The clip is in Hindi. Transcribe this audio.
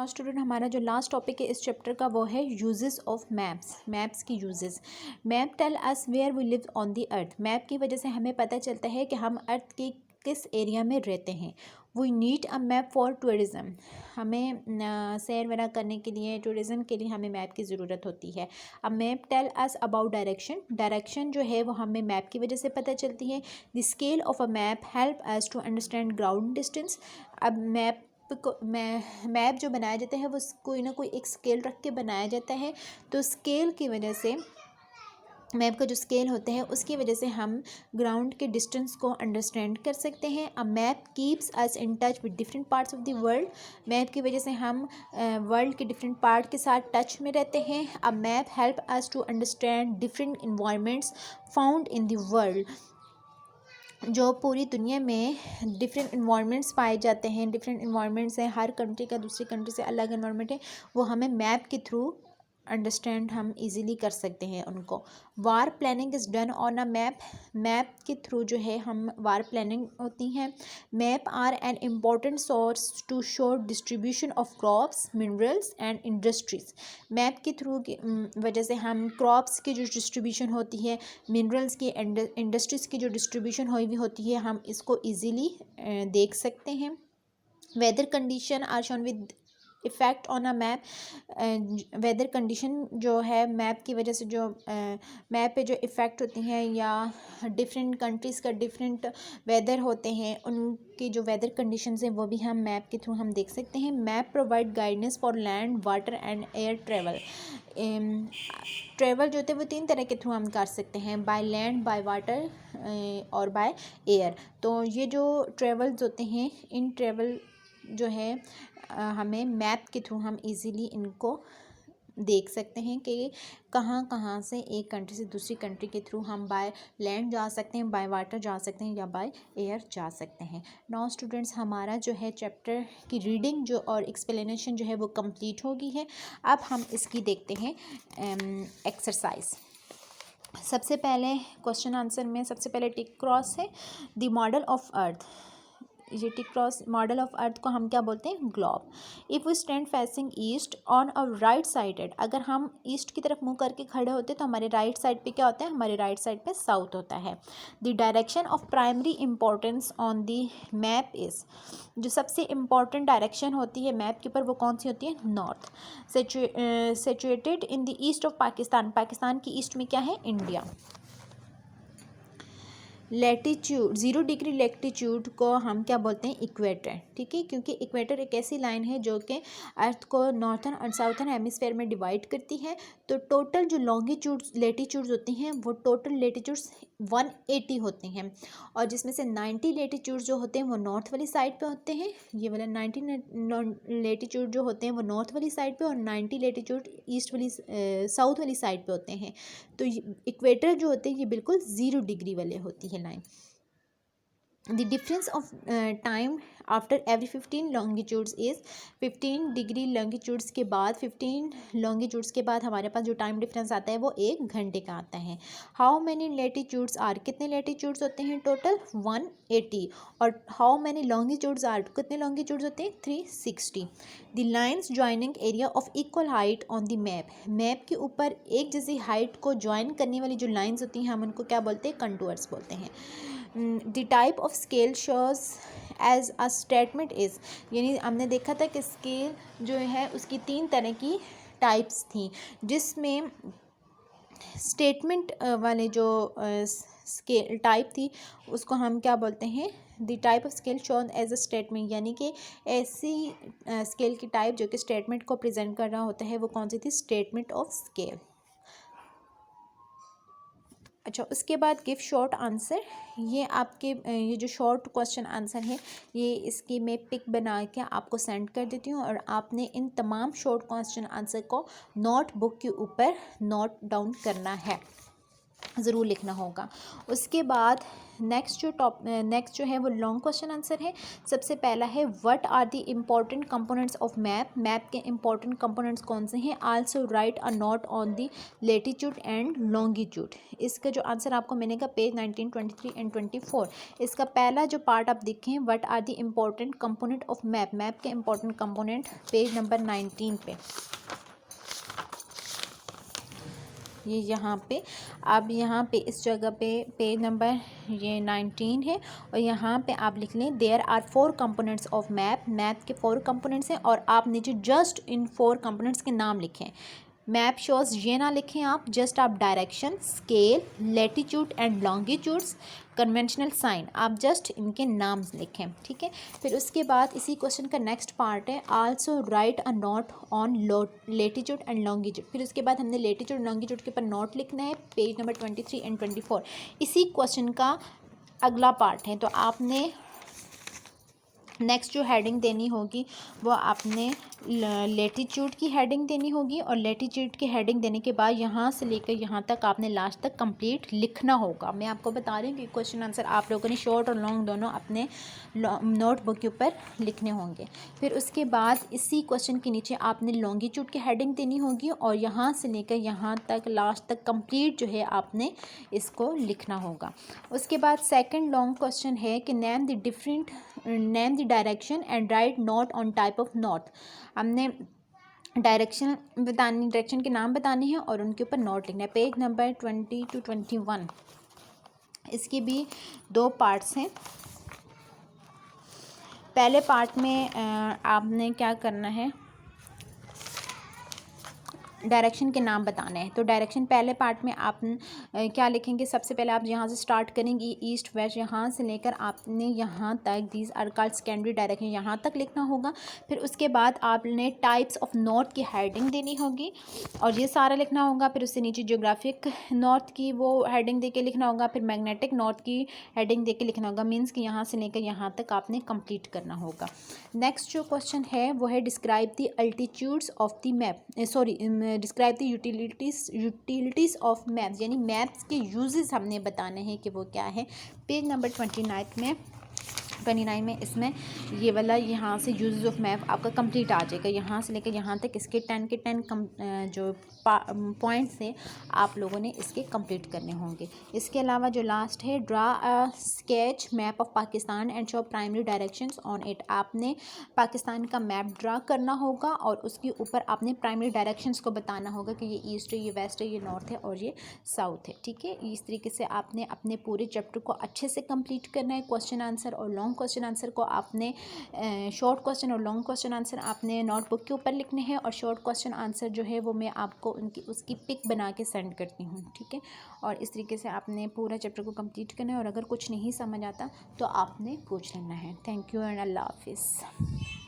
नाउ स्टूडेंट हमारा जो लास्ट टॉपिक है इस चैप्टर का वो है यूजेस ऑफ मैप्स। मैप्स की uses. Map tell us where we live on the earth. Map की वजह से हमें पता चलता है कि हम अर्थ के किस एरिया में रहते हैं। We need a map for tourism. हमें सैर वगैरह करने के लिए, टूरिज़्म के लिए हमें मैप की ज़रूरत होती है। A map tell us about direction. Direction जो है वो हमें मैप की वजह से पता चलती है। The scale of a map help us to understand ground distance. अब मैप जो बनाया जाता है वो कोई ना कोई एक स्केल रख के बनाया जाता है, तो स्केल की वजह से मैप का जो स्केल होता है उसकी वजह से हम ग्राउंड के डिस्टेंस को अंडरस्टैंड कर सकते हैं। A map keeps us in touch with different parts of the world. Map की वजह से हम वर्ल्ड के डिफरेंट पार्ट के साथ टच में रहते हैं। A map help us to understand different environments found in the world. जो पूरी दुनिया में डिफरेंट इन्वायरमेंट्स पाए जाते हैं, डिफरेंट इन्वायरमेंट्स हैं, हर कंट्री का दूसरी कंट्री से अलग इन्वायरमेंट है, वो हमें मैप के थ्रू अंडरस्टैंड हम इजीली कर सकते हैं उनको। War planning is done on a map. Map के थ्रू जो है हम वार प्लानिंग होती हैं। Map are an important source to show distribution of crops, minerals and industries. Map के थ्रू की वजह से हम क्रॉप्स की जो डिस्ट्रीब्यूशन होती है, मिनरल्स की, इंडस्ट्रीज़ की जो डिस्ट्रीब्यूशन हुई हुई होती है, हम इसको ईज़िली देख सकते हैं। Weather condition are shown with effect on a map. Weather condition जो है मैप की वजह से जो मैप पे जो इफ़ेक्ट होती हैं, या डिफरेंट कंट्रीज़ का डिफरेंट वेदर होते हैं, उनकी जो वेदर कंडीशंस हैं वो भी हम मैप के थ्रू हम देख सकते हैं। Map provide guidance for land, water and air travel. Travel जो होते हैं वो 3 तरह के थ्रू हम कर सकते हैं, बाय लैंड, बाय वाटर और बाय एयर। तो ये जो ट्रेवल्स होते हैं, इन ट्रेवल जो है हमें मैप के थ्रू हम इजीली इनको देख सकते हैं कि कहाँ कहाँ से एक कंट्री से दूसरी कंट्री के थ्रू हम बाय लैंड जा सकते हैं, बाय वाटर जा सकते हैं, या बाय एयर जा सकते हैं। नाउ स्टूडेंट्स हमारा जो है चैप्टर की रीडिंग जो और एक्सप्लेनेशन जो है वो कंप्लीट हो गई है। अब हम इसकी देखते हैं एक्सरसाइज। सबसे पहले क्वेश्चन आंसर में सबसे पहले टिक क्रॉस है। The model of earth. ये tick cross model of earth को हम क्या बोलते हैं? Globe. If we stand facing east on a right sided, अगर हम ईस्ट की तरफ मुंह करके खड़े होते हैं तो हमारे राइट साइड पे क्या होता है? हमारे राइट साइड पे साउथ होता है। The direction of primary importance on the map is, जो सबसे इम्पॉर्टेंट डायरेक्शन होती है मैप के ऊपर वो कौन सी होती है? North. Situated in the east of Pakistan, Pakistan की ईस्ट में क्या है? इंडिया। लैटीट्यूड, 0 डिग्री लैटीट्यूड को हम क्या बोलते हैं? इक्वेटर। ठीक है, क्योंकि इक्वेटर एक ऐसी लाइन है जो कि अर्थ को नॉर्थन और साउथर्न हेमिस्फेयर में डिवाइड करती है। तो टोटल जो लॉन्गिट्यूड्स लैटीट्यूड्स होती हैं वो टोटल लैटीट्यूड्स 180 होते हैं, और जिसमें से 90 लैटीट्यूड्स जो होते हैं वो नॉर्थ वाली साइड पे होते हैं। ये वाला 90 लैटीट्यूड जो होते हैं वो नॉर्थ वाली साइड पे, और 90 लैटीट्यूड ईस्ट वाली साउथ वाली साइड पे होते हैं। तो इक्वेटर जो होते हैं ये बिल्कुल 0 डिग्री वाले होती है line. The difference of time after every 15 longitudes is, 15 degree longitudes के बाद, 15 लॉन्गिट्यूड्स के बाद हमारे पास जो टाइम डिफरेंस आता है वो 1 घंटे का आता है। हाउ मैनी लैटीट्यूड्स आर, कितने लैटीट्यूड्स होते हैं टोटल? 180। और हाउ मैनी लॉन्गिट्यूड्स आर, कितने लॉन्गिट्यूड्स होते हैं? 360। The lines joining area of equal height on the map, map के ऊपर एक जैसी हाइट को ज्वाइन करने वाली जो लाइन्स होती हैं हम उनको क्या बोलते हैं? कंटूर्स बोलते हैं। The type of scale shows as a statement is, यानी हमने देखा था कि स्केल जो है उसकी 3 तरह की टाइप्स थी, जिसमें स्टेटमेंट वाले जो स्केल टाइप थी उसको हम क्या बोलते हैं? The type of scale shown as a statement, यानी कि ऐसी स्केल की टाइप जो कि स्टेटमेंट को प्रेजेंट कर रहा होता है वो कौन सी थी? Statement of scale. अच्छा, उसके बाद गिव शॉर्ट आंसर। ये आपके ये जो शॉर्ट क्वेश्चन आंसर है ये इसकी मैं पिक बना के आपको सेंड कर देती हूँ, और आपने इन तमाम शॉर्ट क्वेश्चन आंसर को नोटबुक के ऊपर नोट डाउन करना है। ज़रूर लिखना होगा। उसके बाद नेक्स्ट जो है वो लॉन्ग क्वेश्चन आंसर है। सबसे पहला है what are the important components of map, map के इम्पॉर्टेंट कंपोनेंट्स कौन से हैं। Also write a note on the latitude and longitude. इसका जो आंसर आपको मिलेगा पेज 19, 23 एंड 24। इसका पहला जो पार्ट आप देखें, what are the important component of map, map के इम्पॉर्टेंट कंपोनेंट पेज नंबर 19 पे, ये यहाँ पे अब यहाँ पे इस जगह पे पेज नंबर ये 19 है और यहाँ पे आप लिख लें there are 4 components of map, map के 4 कंपोनेंट्स हैं और आप नीचे जस्ट इन 4 कंपोनेंट्स के नाम लिखें। मैप शोज ये ना लिखें आप, जस्ट आप direction, scale, latitude and longitudes, conventional sign, आप जस्ट इनके नाम लिखें, ठीक है। फिर उसके बाद इसी क्वेश्चन का नेक्स्ट पार्ट है also write a note on latitude and longitude. फिर उसके बाद हमने लेटीट्यूड लॉन्गिट्यूड के ऊपर नोट लिखना है, पेज नंबर 23 एंड 24। इसी क्वेश्चन का अगला पार्ट है, तो आपने नेक्स्ट जो हेडिंग देनी होगी वो आपने लेटीट्यूड की हेडिंग देनी होगी और लेटीट्यूड की हेडिंग देने के बाद यहाँ से लेकर यहाँ तक आपने लास्ट तक कंप्लीट लिखना होगा। मैं आपको बता रही हूँ कि क्वेश्चन आंसर आप लोगों ने शॉर्ट और लॉन्ग दोनों अपने नोटबुक के ऊपर लिखने होंगे। फिर उसके बाद इसी क्वेश्चन के नीचे आपने लॉन्गिट्यूड की हेडिंग देनी होगी और यहाँ से लेकर यहाँ तक लास्ट तक कंप्लीट जो है आपने इसको लिखना होगा। उसके बाद सेकंड लॉन्ग क्वेश्चन है कि name the direction and right note on type of note. हमने डायरेक्शन के नाम बताने हैं और उनके ऊपर नोट लिखना है, पेज नंबर 20 to 21। इसके भी 2 पार्ट्स हैं। पहले पार्ट में आपने क्या करना है, डायरेक्शन के नाम बताने हैं। तो डायरेक्शन पहले पार्ट में आप क्या लिखेंगे, सबसे पहले आप यहाँ से स्टार्ट करेंगे ईस्ट वेस्ट, यहाँ से लेकर आपने यहाँ तक these are called secondary direction, यहाँ तक लिखना होगा। फिर उसके बाद आपने टाइप्स ऑफ नॉर्थ की हेडिंग देनी होगी और ये सारा लिखना होगा। फिर उससे नीचे ज्योग्राफिक नॉर्थ की वो हेडिंग दे के लिखना होगा, फिर मैग्नेटिक नॉर्थ की हेडिंग दे के लिखना होगा। मीन्स कि यहाँ से लेकर यहाँ तक आपने कंप्लीट करना होगा। नेक्स्ट जो क्वेश्चन है वो है describe the altitudes of the map, describe the utilities of maps, यानी मैप्स के यूजेस हमने बताने हैं कि वो क्या है। पेज नंबर 29 में इसमें ये वाला यहाँ से यूजेस ऑफ मैप आपका कंप्लीट आ जाएगा। यहाँ से लेकर यहाँ तक इसके 10 के 10 जो पॉइंट्स हैं आप लोगों ने इसके कंप्लीट करने होंगे। इसके अलावा जो लास्ट है draw a sketch map of Pakistan and show primary directions on it. आपने पाकिस्तान का मैप ड्रा करना होगा और उसके ऊपर आपने प्राइमरी डायरेक्शंस को बताना होगा कि ये ईस्ट है, ये वेस्ट है, ये नॉर्थ है और ये साउथ है, ठीक है। इस तरीके से आपने अपने पूरे चैप्टर को अच्छे से कंप्लीट करना है। क्वेश्चन आंसर और लॉन्ग क्वेश्चन आंसर को आपने शॉर्ट क्वेश्चन और लॉन्ग क्वेश्चन आंसर आपने नोटबुक के ऊपर लिखने हैं और शॉर्ट क्वेश्चन आंसर जो है वो मैं आपको उसकी पिक बना के सेंड करती हूँ, ठीक है। और इस तरीके से आपने पूरा चैप्टर को कंप्लीट करना है और अगर कुछ नहीं समझ आता तो आपने पूछ लेना है। थैंक यू एंड अल्लाह हाफिज़।